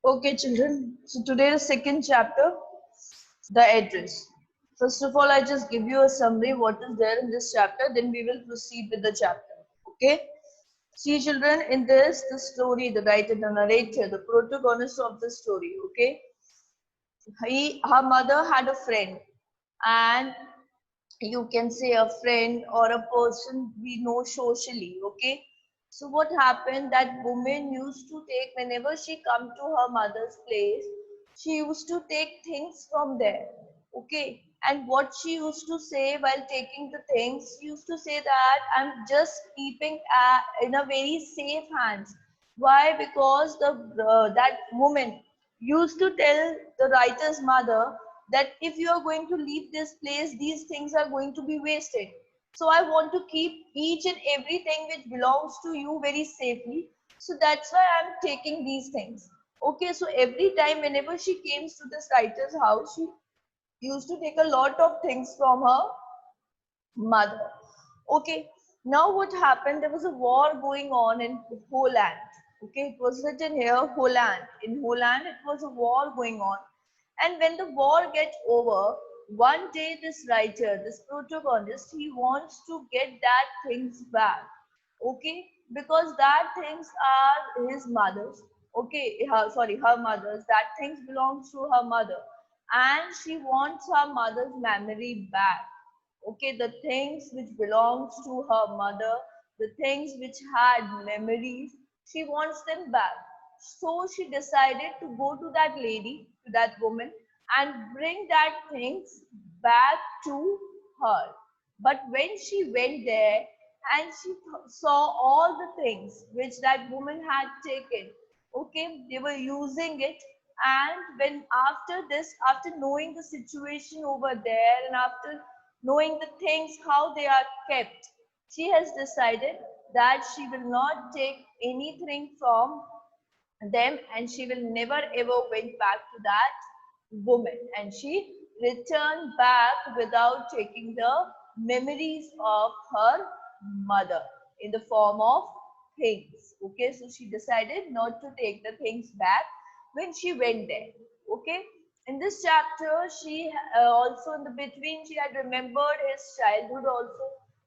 Okay, children. So today the second chapter, the address. First of all, I just give you a summary what is there in this chapter. Then we will proceed with the chapter. Okay. See, children, in this, the story, the writer, the narrator, the protagonist of the story. Okay. Her mother had a friend, and you can say a friend or a person we know socially. Okay. So what happened, that woman used to take, whenever she come to her mother's place, she used to take things from there. Okay. And what she used to say while taking the things, she used to say that I'm just keeping in a very safe hands. Why? Because the that woman used to tell the writer's mother that if you are going to leave this place, these things are going to be wasted. So I want to keep each and everything which belongs to you very safely. So that's why I'm taking these things. Okay, so every time whenever she came to this writer's house, she used to take a lot of things from her mother. Okay, now what happened? There was a war going on in Holland. Okay, it was written here Holland. In Holland, it was a war going on. And when the war gets over, one day this writer, this protagonist, he wants to get that things back. Okay, because that things are his mother's. Okay, her mother's. That things belongs to her mother, and she wants her mother's memory back. Okay, the things which belongs to her mother, the things which had memories, she wants them back. So she decided to go to that lady, to that woman, and bring that things back to her. But when she went there and she saw all the things which that woman had taken, okay, they were using it. And when after this, after knowing the situation over there, and after knowing the things how they are kept, she has decided that she will not take anything from them, and she will never ever went back to that woman, and she returned back without taking the memories of her mother in the form of things. Okay, so she decided not to take the things back when she went there. Okay, in this chapter she also in the between she had remembered his childhood also,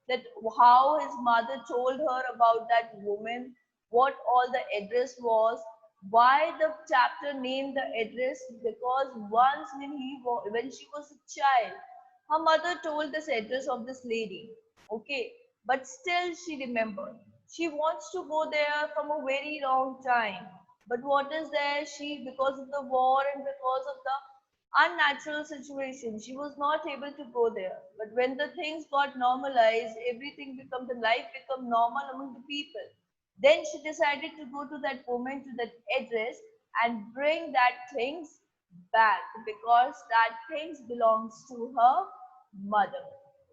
that how his mother told her about that woman, what all the address was. Why the chapter named the address? Because once when she was a child, her mother told this address of this lady. Okay, but still she remembered. She wants to go there from a very long time. But what is there? She, because of the war and because of the unnatural situation, she was not able to go there. But when the things got normalized, everything become, the life become normal among the people. Then she decided to go to that woman, to that address, and bring that things back, because that things belongs to her mother.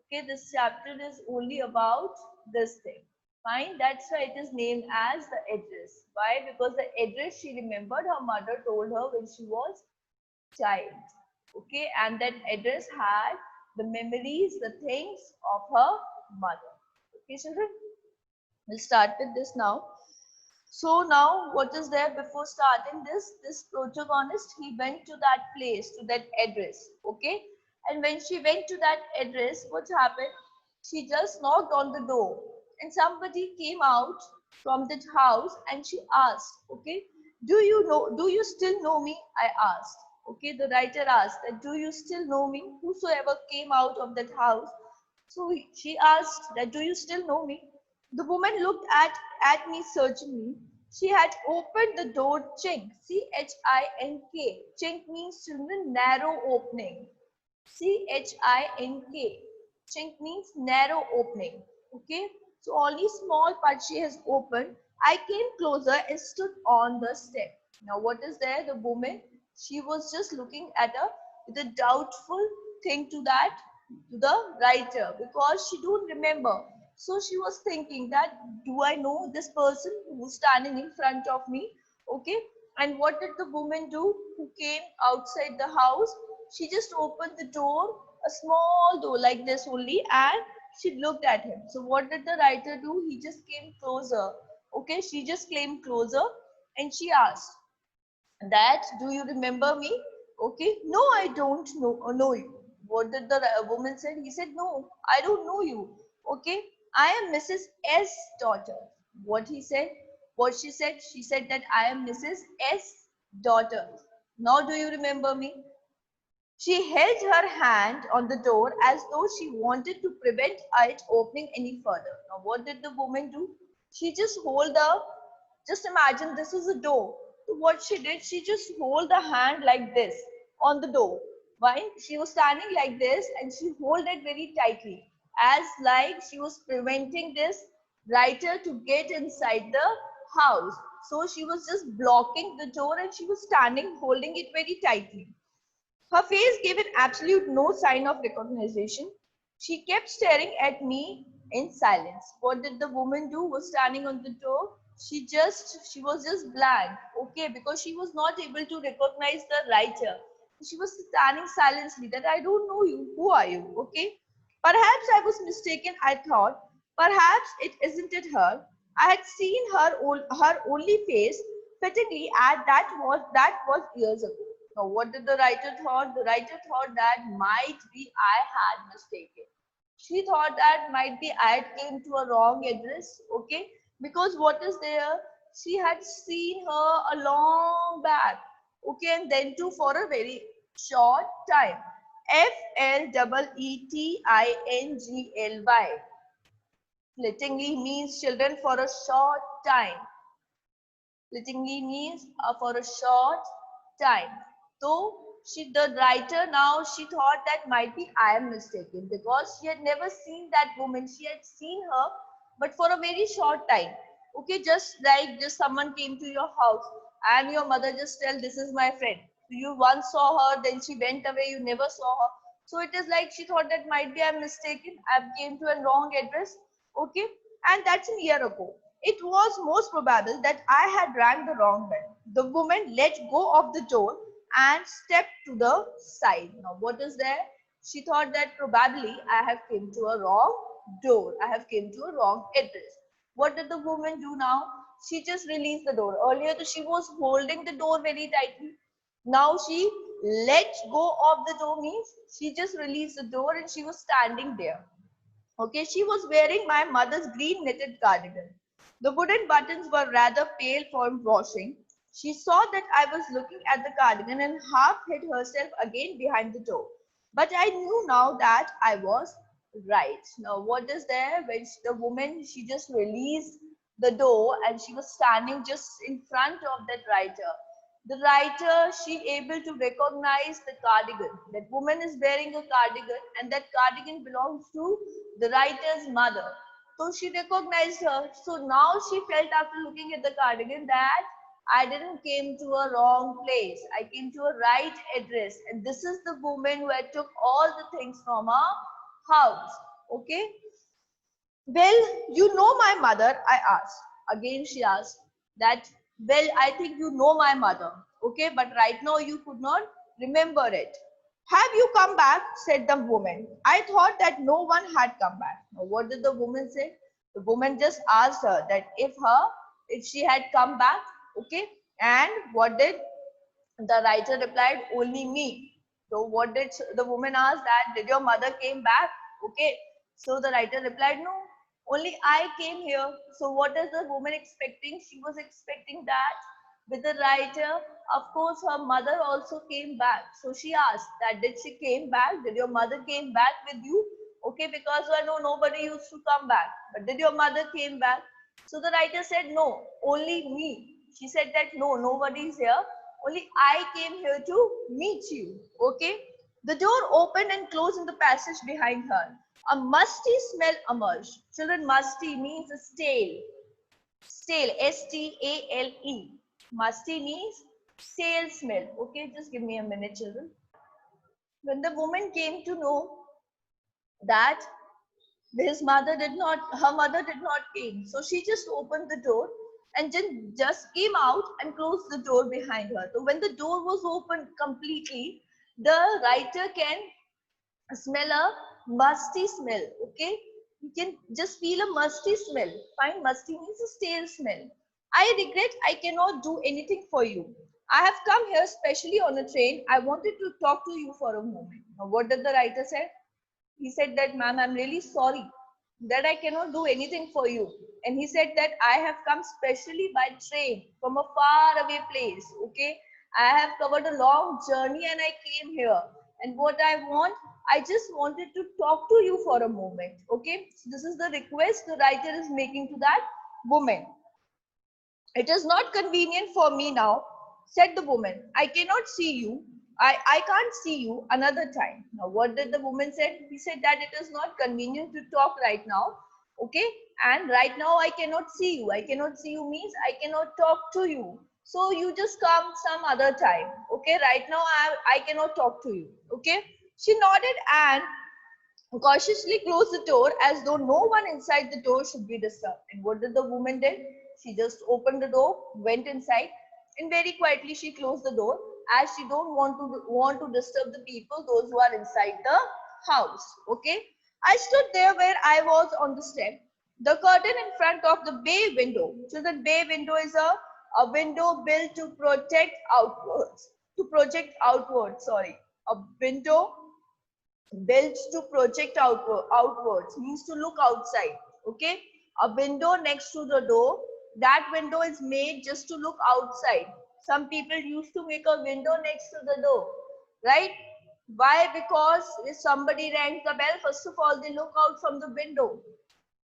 Okay, this chapter is only about this thing. Fine, that's why it is named as the address. Why? Because the address she remembered her mother told her when she was child. Okay, and that address had the memories, the things of her mother. Okay, children, we'll start with this now. So now what is there before starting this? This protagonist, he went to that place, to that address. Okay, and when she went to that address, what happened? She just knocked on the door, and somebody came out from that house, and she asked, okay, do you still know me? I asked. Okay, the writer asked that, do you still know me? Whosoever came out of that house. So she asked that, do you still know me? The woman looked at me searchingly. She had opened the door chink, C-H-I-N-K. Chink means, children, narrow opening. C-H-I-N-K. Chink means narrow opening. Okay, so only small part she has opened. I came closer and stood on the step. Now what is there? The woman, she was just looking at her with a doubtful thing to that, to the writer, because she don't remember. So she was thinking that, do I know this person who's standing in front of me? Okay, and what did the woman do who came outside the house? She just opened the door, a small door like this only, and she looked at him. So what did the writer do? He just came closer. Okay, she just came closer, and she asked, that, do you remember me? Okay, no, I don't know you. What did the woman said? He said, no, I don't know you. Okay, I am Mrs. S daughter. What he said? What she said? She said that I am Mrs. S daughter. Now do you remember me? She held her hand on the door as though she wanted to prevent it opening any further. Now, what did the woman do? She just hold the, just imagine this is a door. So what she did, she just hold the hand like this on the door. Why? She was standing like this and she hold it very tightly, as like she was preventing this writer to get inside the house. So she was just blocking the door and she was standing holding it very tightly. Her face gave an absolute no sign of recognition. She kept staring at me in silence. What did the woman do? Was standing on the door. She was just blank. Okay, because she was not able to recognize the writer. She was standing silently that I don't know you. Who are you? Okay. Perhaps I was mistaken, I thought. Perhaps it isn't it her. I had seen her only face fittingly at that was years ago. Now, what did the writer thought? The writer thought that might be I had mistaken. She thought that might be I had came to a wrong address. Okay, because what is there? She had seen her a long back. Okay, and then too for a very short time. Flittingly. Flittingly means children for a short time. Fleetingly means for a short time. So the writer now, she thought that might be I am mistaken because she had never seen that woman. She had seen her, but for a very short time. Okay, just like just someone came to your house and your mother just tell this is my friend. So you once saw her, then she went away. You never saw her. So it is like she thought that might be I'm mistaken. I've came to a wrong address. Okay, and that's a year ago. It was most probable that I had rang the wrong bell. The woman let go of the door and stepped to the side. Now, what is there? She thought that probably I have came to a wrong door. I have came to a wrong address. What did the woman do now? She just released the door. Earlier, she was holding the door very tightly. Now she let go of the door means she just released the door and she was standing there. Okay, she was wearing my mother's green knitted cardigan. The wooden buttons were rather pale from washing. She saw that I was looking at the cardigan and half hid herself again behind the door. But I knew now that I was right. Now, what is there? When the woman, she just released the door and she was standing just in front of that writer. The writer, she able to recognize the cardigan. That woman is wearing a cardigan and that cardigan belongs to the writer's mother. So she recognized her. So now she felt after looking at the cardigan that I didn't came to a wrong place. I came to a right address. And this is the woman who had took all the things from her house. Okay. Well, you know my mother, I asked. Again, she asked that, well, I think you know my mother. Okay, but right now you could not remember it. Have you come back? Said the woman. I thought that no one had come back. Now, what did the woman say? The woman just asked her that if she had come back, okay, and what did the writer replied? Only me. So what did the woman ask that? Did your mother came back? Okay. So the writer replied, no, only I came here. So what is the woman expecting? She was expecting that with the writer, of course, her mother also came back. So she asked that did she came back? Did your mother came back with you? Okay, because I know nobody used to come back. But did your mother came back? So the writer said, no, only me. She said that no, nobody is here. Only I came here to meet you. Okay. The door opened and closed in the passage behind her. A musty smell emerged. Children, musty means stale. Stale, S-T-A-L-E. Musty means stale smell. Okay, just give me a minute, children. When the woman came to know that her mother did not came, so she just opened the door and then just came out and closed the door behind her. So when the door was opened completely, the writer can smell a musty smell. Okay, you can just feel a musty smell. Fine, musty means a stale smell. I regret I cannot do anything for you. I have come here specially on a train. I wanted to talk to you for a moment. Now, what did the writer say? He said that, ma'am, I'm really sorry that I cannot do anything for you. And he said that I have come specially by train from a far away place. Okay. I have covered a long journey and I came here. And what I want, I just wanted to talk to you for a moment. Okay. So this is the request the writer is making to that woman. It is not convenient for me now, said the woman. I cannot see you. I can't see you another time. Now, what did the woman say? He said that it is not convenient to talk right now. Okay. And right now I cannot see you. I cannot see you means I cannot talk to you. So you just come some other time. Okay. Right now I cannot talk to you. Okay. She nodded and cautiously closed the door as though no one inside the door should be disturbed. And what did the woman did? She just opened the door, went inside, and very quietly she closed the door as she don't want to disturb the people, those who are inside the house. Okay. I stood there where I was on the step. The curtain in front of the bay window. So the bay window is a window built to protect outwards. To project outwards, sorry. A window built to project outwards means to look outside. Okay. A window next to the door, that window is made just to look outside. Some people used to make a window next to the door, right? Why? Because if somebody rang the bell, first of all they look out from the window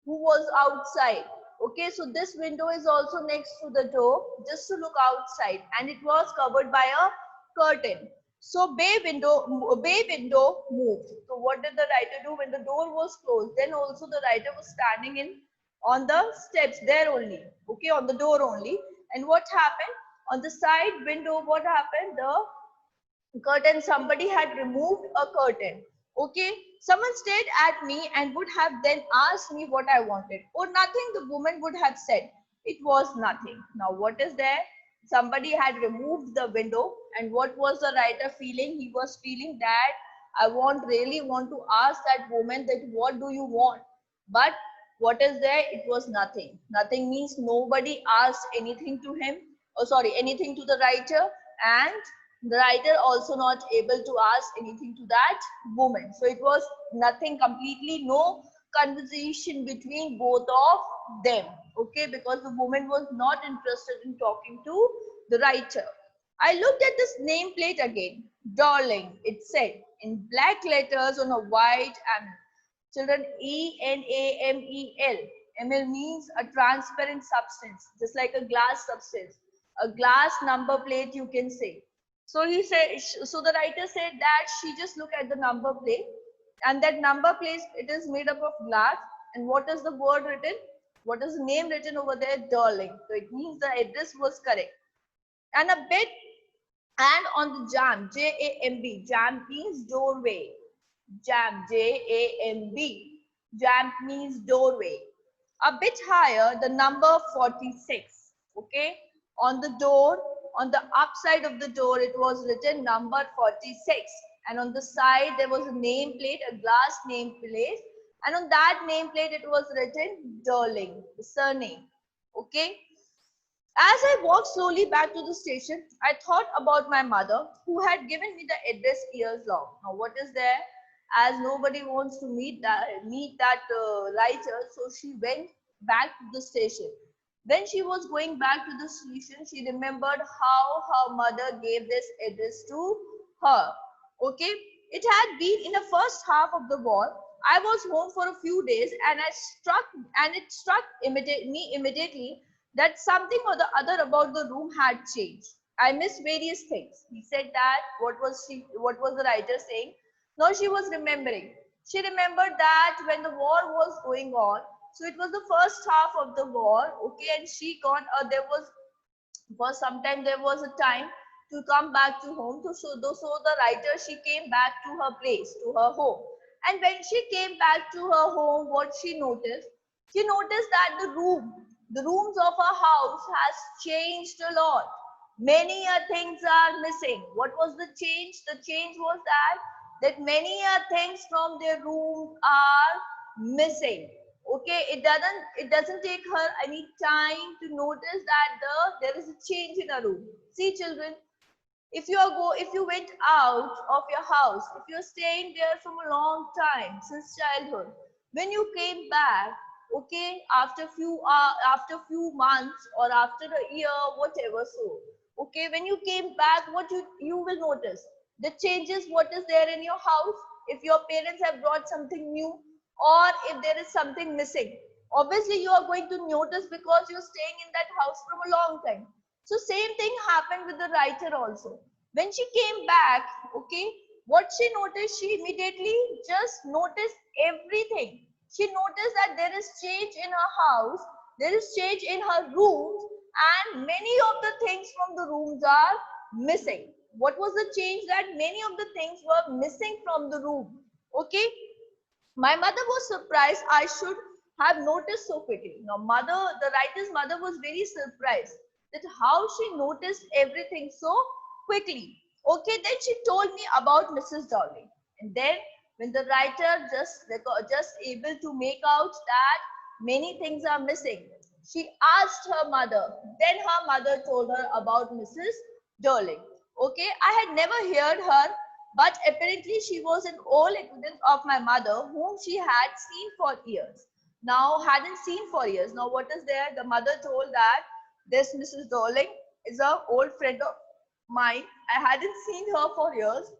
who was outside. Okay, so this window is also next to the door just to look outside, and it was covered by a curtain. So bay window moved. So what did the writer do when the door was closed? Then also the writer was standing in on the steps there only. Okay, on the door only. And what happened? On the side window, what happened? The curtain, somebody had removed a curtain. Okay, someone stared at me and would have then asked me what I wanted. Or nothing, the woman would have said. It was nothing. Now what is there? Somebody had removed the window, and what was the writer feeling? He was feeling that I really want to ask that woman that what do you want? But what is there? It was nothing. Nothing means nobody asked anything to him, or sorry, anything to the writer, and the writer also not able to ask anything to that woman. So it was nothing, completely no conversation between both of them. Okay, because the woman was not interested in talking to the writer. I looked at this nameplate again. Darling, it said in black letters on a white enamel. Children, ENAMEL. Ml means a transparent substance, just like a glass substance, a glass number plate, you can say. So he said, so the writer said that she just looked at the number plate, and that number plate, it is made up of glass. And what is the word written? What is the name written over there? Darling. So it means the address was correct. And a bit, and on the jamb, Jamb, jamb means doorway. Jamb, jamb means doorway. A bit higher, the number 46. Okay, on the door, on the upside of the door, it was written number 46, and on the side there was a name plate, a glass name plate, and on that name plate it was written Darling, the surname. Okay. As I walked slowly back to the station, I thought about my mother who had given me the address years long. Now what is there? As nobody wants to meet that writer, so she went back to the station. When she was going back to the station, she remembered how her mother gave this address to her. Okay, it had been in the first half of the war. I was home for a few days, and it struck me immediately that something or the other about the room had changed. I missed various things. He said that what was the writer saying? Now she was remembering. She remembered that when the war was going on, so it was the first half of the war, okay, and she got there was for some time there was a time to come back to home. So the writer, she came back to her place, to her home. And when she came back to her home, what she noticed? She noticed that the rooms of her house has changed a lot. Many things are missing. What was the change? The change was that many things from their room are missing. Okay, it doesn't take her any time to notice that there is a change in a room. See children, if you went out of your house, if you're staying there from a long time since childhood, when you came back, okay, after few months or after a year, whatever, so okay, when you came back, what you will notice the changes, what is there in your house, if your parents have brought something new or if there is something missing. Obviously you are going to notice because you're staying in that house from a long time. So same thing happened with the writer also. When she came back, okay, what she noticed, she immediately just noticed everything. She noticed that there is change in her house, there is change in her rooms, and many of the things from the rooms are missing. What was the change? That many of the things were missing from the room. Okay, my mother was surprised I should have noticed so quickly. Now, the writer's mother was very surprised that how she noticed everything so quickly. Okay, then she told me about Mrs. Dowling. And then when the writer just able to make out that many things are missing, she asked her mother. Then her mother told her about Mrs. Darling. Okay, I had never heard her, but apparently she was an old acquaintance of my mother whom she had seen for years. Now, hadn't seen for years. Now, what is there? The mother told that this Mrs. Darling is an old friend of mine. I hadn't seen her for years,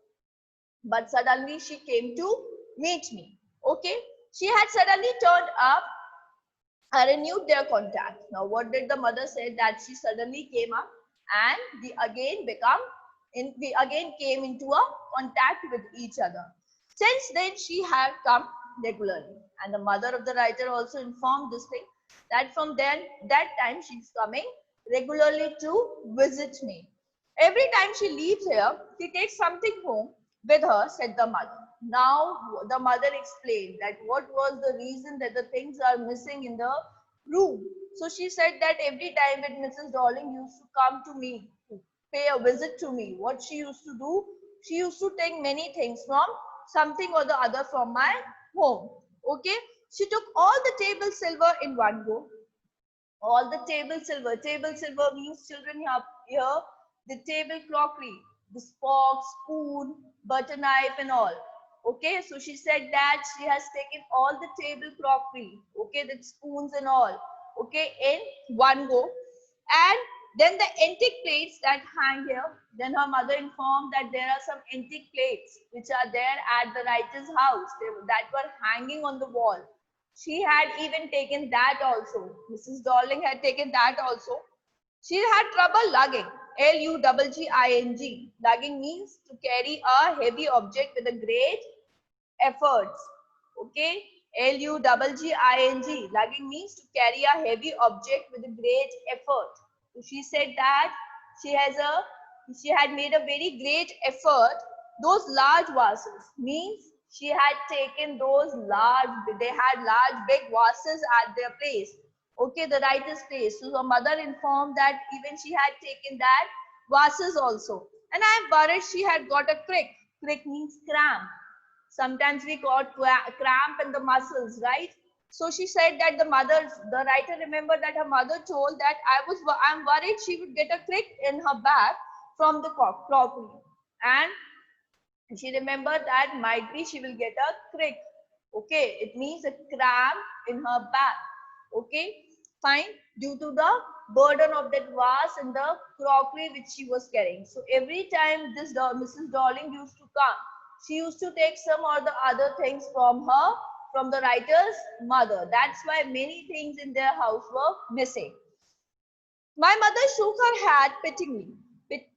but suddenly she came to meet me. Okay, she had suddenly turned up and renewed their contact. Now, what did the mother say? That she suddenly came up and we again came into a contact with each other. Since then, she had come regularly, and the mother of the writer also informed this thing that from then that time she's coming regularly to visit me. Every time she leaves here, she takes something home with her, said the mother. Now the mother explained that what was the reason that the things are missing in the room. So she said that every time that Mrs. Darling used to come to me to pay a visit to me, what she used to do, she used to take many things from something or the other from my home. Okay, she took all the table silver in one go, all the table silver. Table silver means children here the table crockery, the fork, spoon, butter knife and all. Okay, so she said that she has taken all the table crockery, okay, the spoons and all, okay, in one go. And then the antique plates that hang here, then her mother informed that there are some antique plates which are there at the writer's house that were hanging on the wall. She had even taken that also. Mrs. Darling had taken that also. She had trouble lugging. Lugging. Lugging means to carry a heavy object with a great efforts. Okay. Lugging. Lugging means to carry a heavy object with a great effort. So she said that she had made a very great effort. Those large vases means she had taken they had large big vases at their place. Okay, the writer's place. So her mother informed that even she had taken that vases also. And I am worried she had got a crick. Crick means cramp. Sometimes we got cramp in the muscles, right? So she said that the writer remembered that her mother told that I'm worried she would get a crick in her back from the crockery. And she remembered that might be she will get a crick. Okay, it means a cramp in her back. Okay, fine, due to the burden of that vase and the crockery which she was carrying. So every time this Mrs. Darling used to come, she used to take some or the other things from the writer's mother. That's why many things in their house were missing. My mother shook her head pityingly.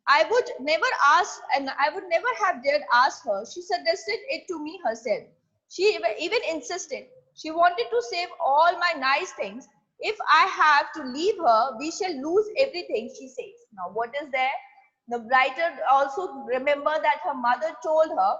I would never ask, and I would never have dared ask her. She suggested it to me herself. She even insisted. She wanted to save all my nice things. If I have to leave her, we shall lose everything, she says. Now, what is there? The writer also remember that her mother told her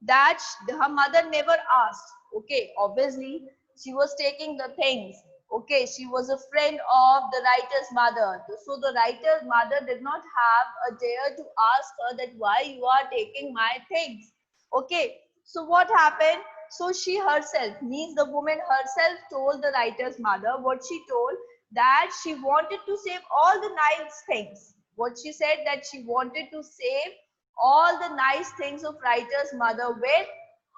that her mother never asked. Okay, obviously, she was taking the things. Okay, she was a friend of the writer's mother. So the writer's mother did not have a dare to ask her that why you are taking my things. Okay, so what happened? So she herself, means the woman herself, told the writer's mother what she told, that she wanted to save all the nice things. What she said, that she wanted to save all the nice things of writer's mother with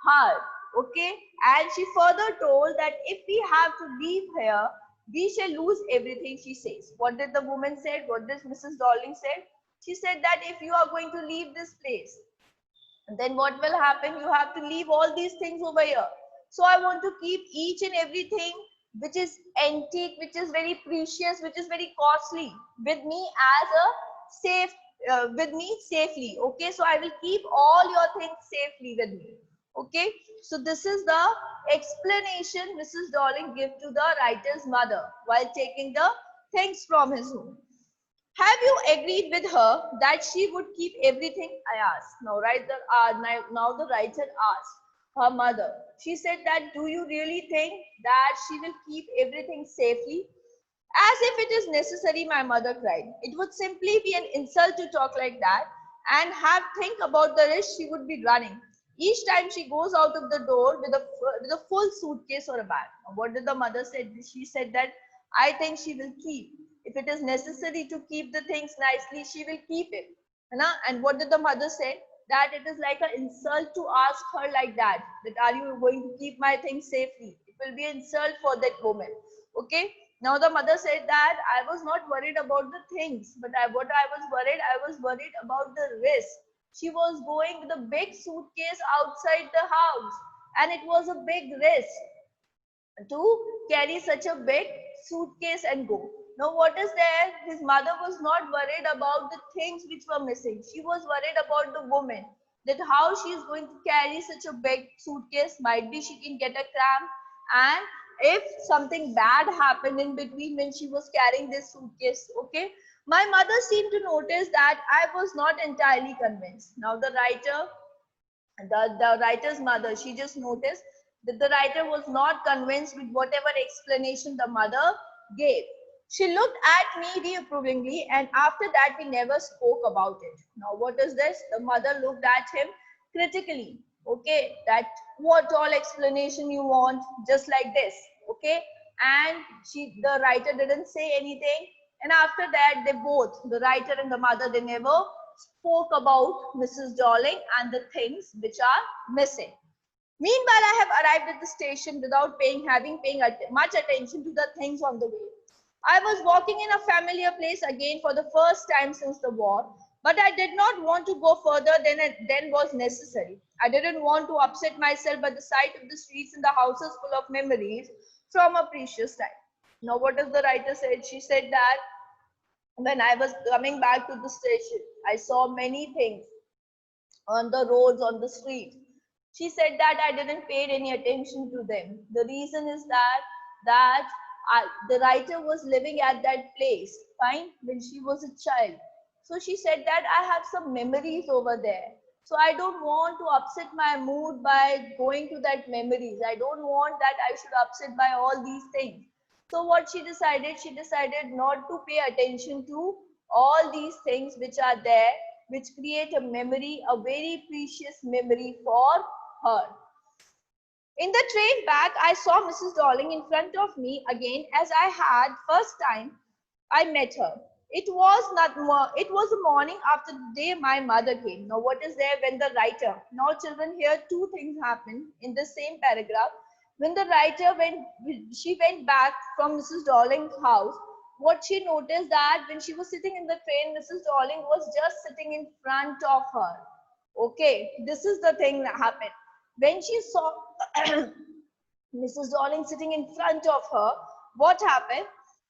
her. Okay, and she further told that if we have to leave here, we shall lose everything. She says, what did the woman say? What did Mrs. Darling say? She said that if you are going to leave this place, then what will happen? You have to leave all these things over here. So I want to keep each and everything which is antique, which is very precious, which is very costly, with me as a safe, with me safely. Okay, so I will keep all your things safely with me. Okay, so this is the explanation Mrs. Darling gave to the writer's mother while taking the things from his home. Have you agreed with her that she would keep everything? I asked. Now the writer asked her mother. She said that, do you really think that she will keep everything safely? As if it is necessary, my mother cried. It would simply be an insult to talk like that and think about the risk she would be running each time she goes out of the door with a full suitcase or a bag. What did the mother say? She said that, I think she will keep. If it is necessary to keep the things nicely, she will keep it. And what did the mother say? That it is like an insult to ask her like that, that are you going to keep my things safely? It will be an insult for that woman. Okay. Now the mother said that I was not worried about the things, but I was worried about the risk. She was going with a big suitcase outside the house, and it was a big risk to carry such a big suitcase and go. Now what is there? His mother was not worried about the things which were missing. She was worried about the woman, that how she is going to carry such a big suitcase. Might be she can get a cramp, and if something bad happened in between when she was carrying this suitcase. Okay, my mother seemed to notice that I was not entirely convinced. Now the writer's mother, she just noticed that the writer was not convinced with whatever explanation the mother gave. She looked at me reprovingly, and after that we never spoke about it. Now what is this? The mother looked at him critically. Okay, that what all explanation you want, just like this. Okay, and the writer didn't say anything, and after that they both, the writer and the mother, they never spoke about Mrs. Darling and the things which are missing. Meanwhile, I have arrived at the station without having paying much attention to the things on the way. I was walking in a familiar place again for the first time since the war, but I did not want to go further than was necessary. I didn't want to upset myself by the sight of the streets and the houses full of memories from a precious time. Now, what does the writer say? She said that when I was coming back to the station, I saw many things on the roads, on the street. She said that I didn't pay any attention to them. The reason is that the writer was living at that place, fine, when she was a child. So she said that I have some memories over there. So I don't want to upset my mood by going to that memories. I don't want that I should upset by all these things. So what she decided not to pay attention to all these things which are there, which create a memory, a very precious memory for her. In the train back, I saw Mrs. Darling in front of me again as I had first time I met her. It was the morning after the day my mother came. Now what is there when the writer, now children, here two things happen in the same paragraph. When the writer she went back from Mrs. Darling's house, what she noticed that when she was sitting in the train, Mrs. Darling was just sitting in front of her. Okay, this is the thing that happened. When she saw Mrs. Darling sitting in front of her, what happened?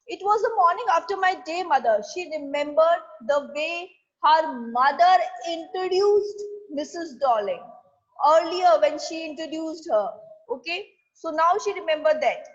It was the morning after my day mother. She remembered the way her mother introduced Mrs. Darling earlier when she introduced her. Okay, so now she remembered that.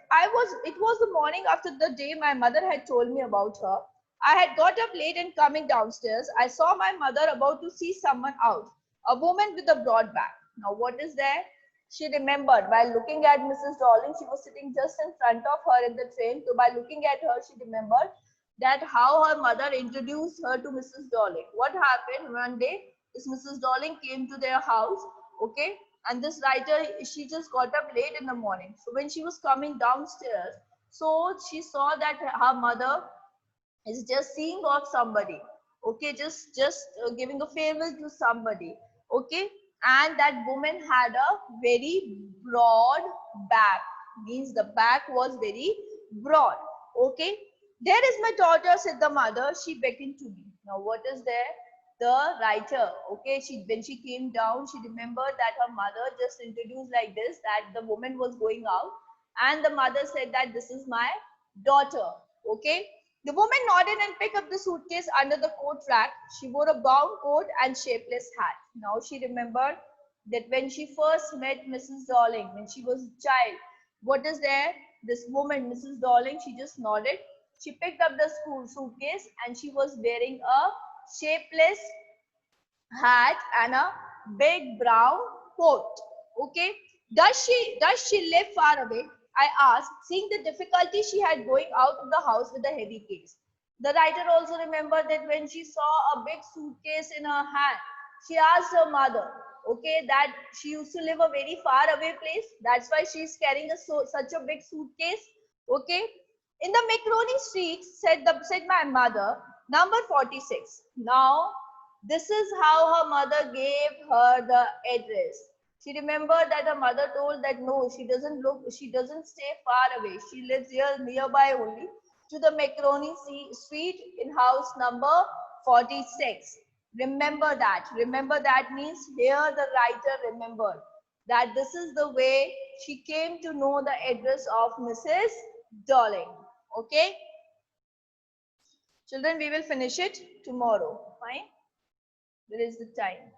It was the morning after the day my mother had told me about her. I had got up late and coming downstairs, I saw my mother about to see someone out, a woman with a broad back. Now what is there? She remembered while looking at Mrs. Darling, she was sitting just in front of her in the train. So by looking at her, she remembered that how her mother introduced her to Mrs. Darling. What happened one day is Mrs. Darling came to their house. Okay, And this writer, she just got up late in the morning. So when she was coming downstairs, so she saw that her mother is just seeing off somebody, okay, just giving a farewell to somebody, okay. And that woman had a very broad back, means the back was very broad, okay. There is my daughter, said the mother. She beckoned to me. Now what is there? The writer, okay, when she came down, she remembered that her mother just introduced like this, that the woman was going out, and the mother said that this is my daughter, okay. The woman nodded and picked up the suitcase under the coat rack. She wore a brown coat and shapeless hat. Now she remembered that when she first met Mrs. Darling, when she was a child, what is there? This woman, Mrs. Darling, she just nodded. She picked up the school suitcase and she was wearing a shapeless hat and a big brown coat. Okay. Does she live far away? I asked, seeing the difficulty she had going out of the house with a heavy case. The writer also remembered that when she saw a big suitcase in her hand, she asked her mother, okay, that she used to live a very far away place. That's why she's carrying such a big suitcase. Okay. In the Macaroni Street, said my mother, number 46. Now, this is how her mother gave her the address. She remembered that her mother told that no, she doesn't stay far away. She lives here nearby only to the Macaroni Street in house number 46. Remember that. Remember that means here the writer remembered that this is the way she came to know the address of Mrs. Darling. Okay. Children, we will finish it tomorrow. Fine. There is the time.